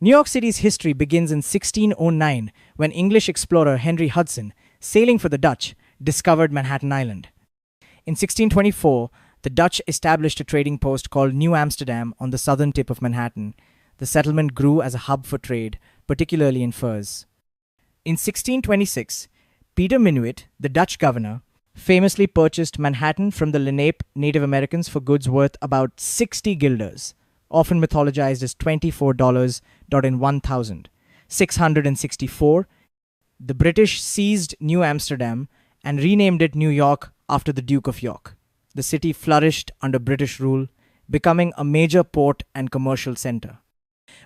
New York City's history begins in 1609 when English explorer Henry Hudson, sailing for the Dutch, discovered Manhattan Island. In 1624, the Dutch established a trading post called New Amsterdam on the southern tip of Manhattan. The settlement grew as a hub for trade, particularly in furs. In 1626, Peter Minuit, the Dutch governor, famously purchased Manhattan from the Lenape Native Americans for goods worth about 60 guilders, often mythologized as $24.1000. 664, the British seized New Amsterdam and renamed it New York after the Duke of York. The city flourished under British rule, becoming a major port and commercial center.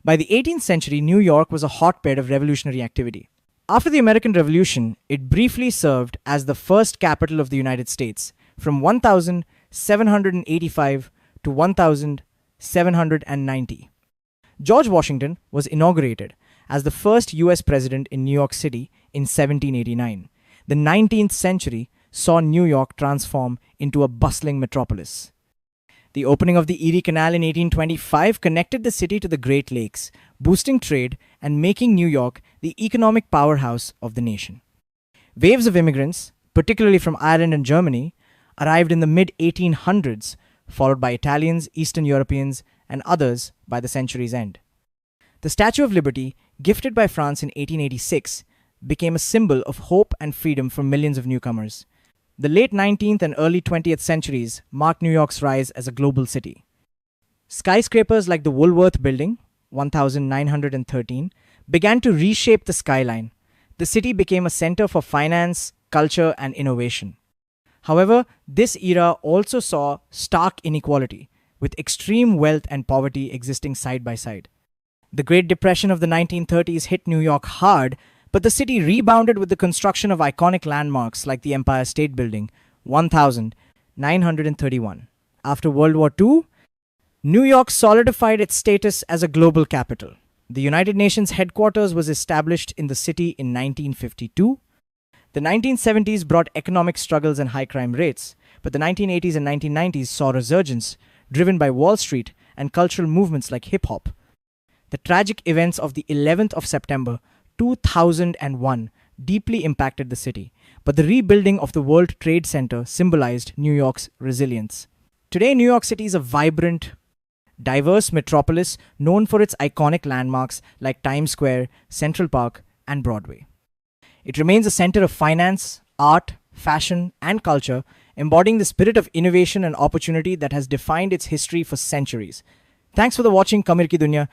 By the 18th century, New York was a hotbed of revolutionary activity. After the American Revolution, it briefly served as the first capital of the United States from 1785 to 1790. George Washington was inaugurated as the first US president in New York City in 1789. The 19th century saw New York transform into a bustling metropolis. The opening of the Erie Canal in 1825 connected the city to the Great Lakes, boosting trade and making New York the economic powerhouse of the nation. Waves of immigrants, particularly from Ireland and Germany, arrived in the mid-1800s, followed by Italians, Eastern Europeans, and others by the century's end. The Statue of Liberty, gifted by France in 1886, became a symbol of hope and freedom for millions of newcomers. The late 19th and early 20th centuries marked New York's rise as a global city. Skyscrapers like the Woolworth Building, 1913, began to reshape the skyline. The city became a center for finance, culture, and innovation. However, this era also saw stark inequality, with extreme wealth and poverty existing side by side. The Great Depression of the 1930s hit New York hard, but the city rebounded with the construction of iconic landmarks like the Empire State Building, 1931. After World War II, New York solidified its status as a global capital. The United Nations headquarters was established in the city in 1952. The 1970s brought economic struggles and high crime rates, but the 1980s and 1990s saw a resurgence driven by Wall Street and cultural movements like hip-hop. The tragic events of the 11th of September 2001 deeply impacted the city, but the rebuilding of the World Trade Center symbolized New York's resilience. Today, New York City is a vibrant, diverse metropolis known for its iconic landmarks like Times Square, Central Park, and Broadway. It remains a center of finance, art, fashion, and culture, embodying the spirit of innovation and opportunity that has defined its history for centuries. Thanks for watching Kamir Ki Dunya.